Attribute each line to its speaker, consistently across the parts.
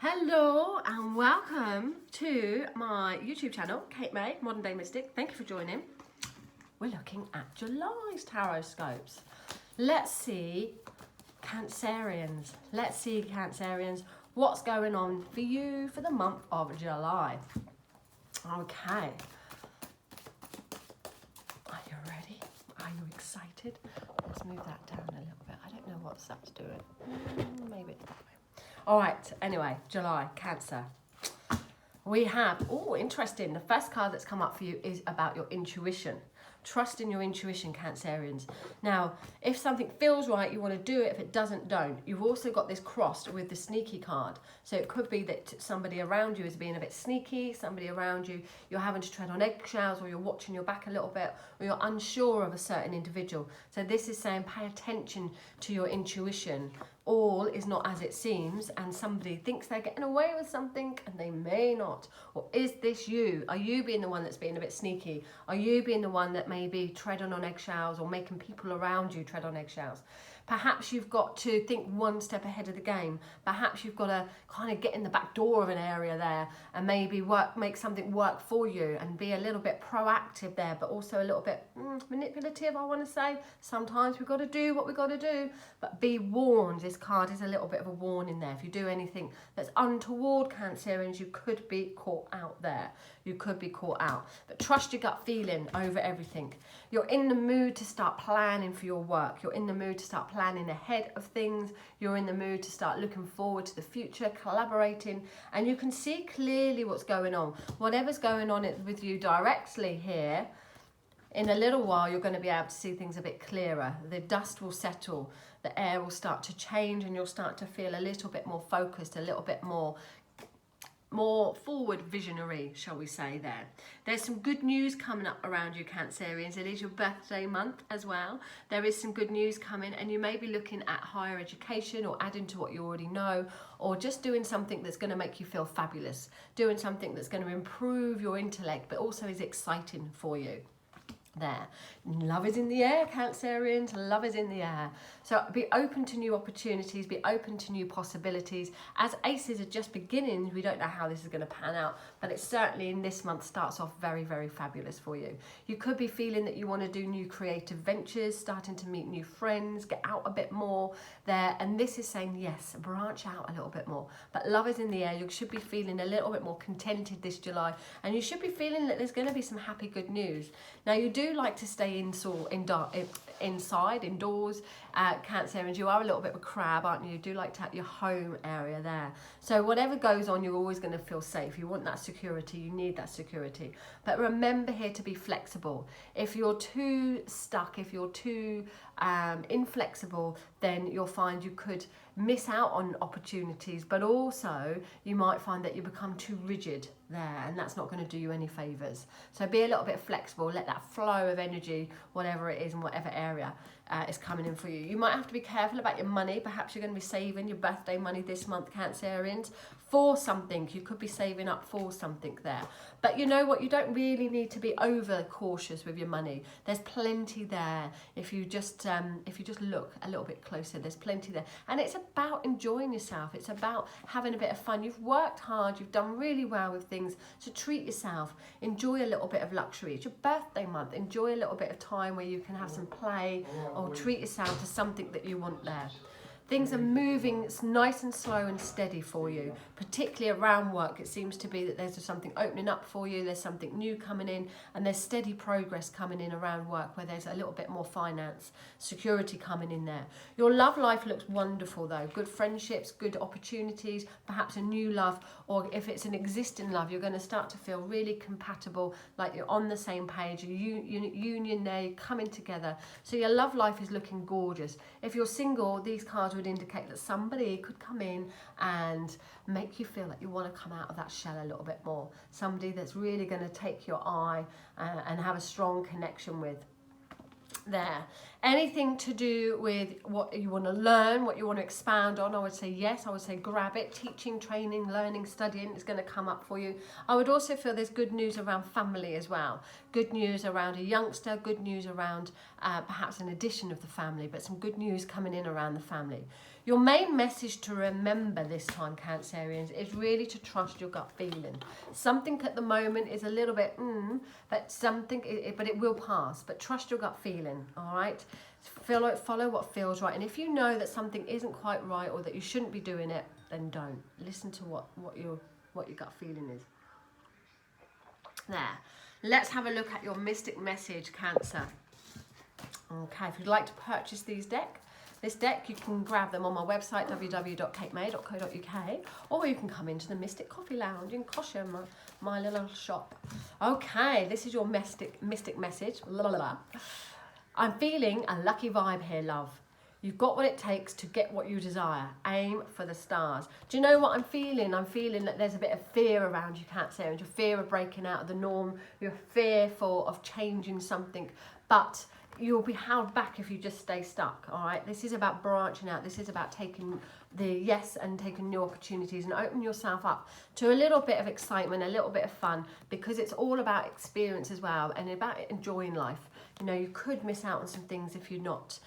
Speaker 1: Hello and welcome to my YouTube channel, Kate May, Modern Day Mystic. Thank you for joining. We're looking at July's tarot scopes. Let's see Cancerians. Let's see Cancerians. What's going on for you for the month of July? Okay. Are you ready? Are you excited? Let's move that down a little bit. I don't know what's that's doing. Maybe it's that way. All right, anyway, July, Cancer. We have, oh, interesting. The first card that's come up for you is about your intuition. Trust in your intuition, Cancerians. Now, if something feels right, you want to do it. If it doesn't, don't. You've also got this crossed with the sneaky card. So it could be that somebody around you is being a bit sneaky, somebody around you, you're having to tread on eggshells, or you're watching your back a little bit, or you're unsure of a certain individual. So this is saying pay attention to your intuition. All is not as it seems, and somebody thinks they're getting away with something and they may not. Or is this you? Are you being the one that's being a bit sneaky? Are you being the one that maybe treading on eggshells or making people around you tread on eggshells? Perhaps you've got to think one step ahead of the game. Perhaps you've got to kind of get in the back door of an area there and maybe make something work for you and be a little bit proactive there, but also a little bit manipulative, I want to say. Sometimes we've got to do what we've got to do, but be warned. This card is a little bit of a warning there. If you do anything that's untoward, Cancerians, you could be caught out there. You could be caught out. But trust your gut feeling over everything. You're in the mood to start planning for your work. You're in the mood to start planning ahead of things. You're in the mood to start looking forward to the future, collaborating, and you can see clearly what's going on. Whatever's going on with you directly here, in a little while you're going to be able to see things a bit clearer. The dust will settle, the air will start to change, and you'll start to feel a little bit more focused, a little bit more forward visionary, shall we say there. There's some good news coming up around you, Cancerians. It is your birthday month as well. There is some good news coming, and you may be looking at higher education or adding to what you already know, or just doing something that's going to make you feel fabulous, doing something that's going to improve your intellect but also is exciting for you. There. Love is in the air, Cancerians. Love is in the air. So be open to new opportunities, be open to new possibilities. As aces are just beginning, we don't know how this is going to pan out, but it certainly in this month starts off very, very fabulous for you. You could be feeling that you want to do new creative ventures, starting to meet new friends, get out a bit more there. And this is saying, yes, branch out a little bit more. But love is in the air. You should be feeling a little bit more contented this July, and you should be feeling that there's going to be some happy, good news. Now, you do like to stay inside, indoors, Cancerians. You are a little bit of a crab, aren't you? You do like to have your home area there. So whatever goes on, you're always going to feel safe. You want that security. You need that security. But remember here to be flexible. If you're too stuck, if you're too inflexible, then you'll find you could miss out on opportunities, but also you might find that you become too rigid there, and that's not going to do you any favors. So be a little bit flexible, let that flow of energy, whatever it is in whatever area is coming in for you. You might have to be careful about your money. Perhaps you're going to be saving your birthday money this month, Cancerians, for something. You could be saving up for something there. But you know what? You don't really need to be over cautious with your money. There's plenty there. If you just look a little bit closer, there's plenty there. And it's about enjoying yourself. It's about having a bit of fun. You've worked hard. You've done really well with things. So treat yourself. Enjoy a little bit of luxury. It's your birthday month. Enjoy a little bit of time where you can have some play, or treat yourself to something that you want there. Things are moving nice and slow and steady for you, particularly around work. It seems to be that there's something opening up for you, there's something new coming in, and there's steady progress coming in around work where there's a little bit more finance, security coming in there. Your love life looks wonderful though. Good friendships, good opportunities, perhaps a new love, or if it's an existing love, you're going to start to feel really compatible, like you're on the same page, a union there, you're coming together. So your love life is looking gorgeous. If you're single, these cards would indicate that somebody could come in and make you feel like you want to come out of that shell a little bit more. Somebody that's really going to take your eye and have a strong connection with. There. Anything to do with what you want to learn, what you want to expand on, I would say yes. I would say grab it. Teaching, training, learning, studying is going to come up for you. I would also feel there's good news around family as well. Good news around a youngster, good news around perhaps an addition of the family, but some good news coming in around the family. Your main message to remember this time, Cancerians, is really to trust your gut feeling. Something at the moment is a little bit, but but it will pass. But trust your gut feeling, all right? Follow what feels right. And if you know that something isn't quite right or that you shouldn't be doing it, then don't. Listen to what your gut feeling is. There. Let's have a look at your mystic message, Cancer. Okay, if you'd like to purchase this deck, you can grab them on my website, www.katemay.co.uk, or you can come into the Mystic Coffee Lounge in Cosham, my little shop. Okay, this is your mystic message. La, la, la. I'm feeling a lucky vibe here, love. You've got what it takes to get what you desire. Aim for the stars. Do you know what I'm feeling? I'm feeling that there's a bit of fear around you, Cancer, and your fear of breaking out of the norm. You're fearful of changing something, but you'll be held back if you just stay stuck, all right? This is about branching out. This is about taking the yes and taking new opportunities and opening yourself up to a little bit of excitement, a little bit of fun, because it's all about experience as well and about enjoying life. You know, you could miss out on some things if you're not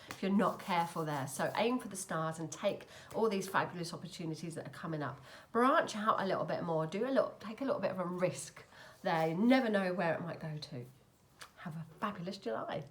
Speaker 1: careful there. So aim for the stars and take all these fabulous opportunities that are coming up. Branch out a little bit more. Take a little bit of a risk there. You never know where it might go to. Have a fabulous July.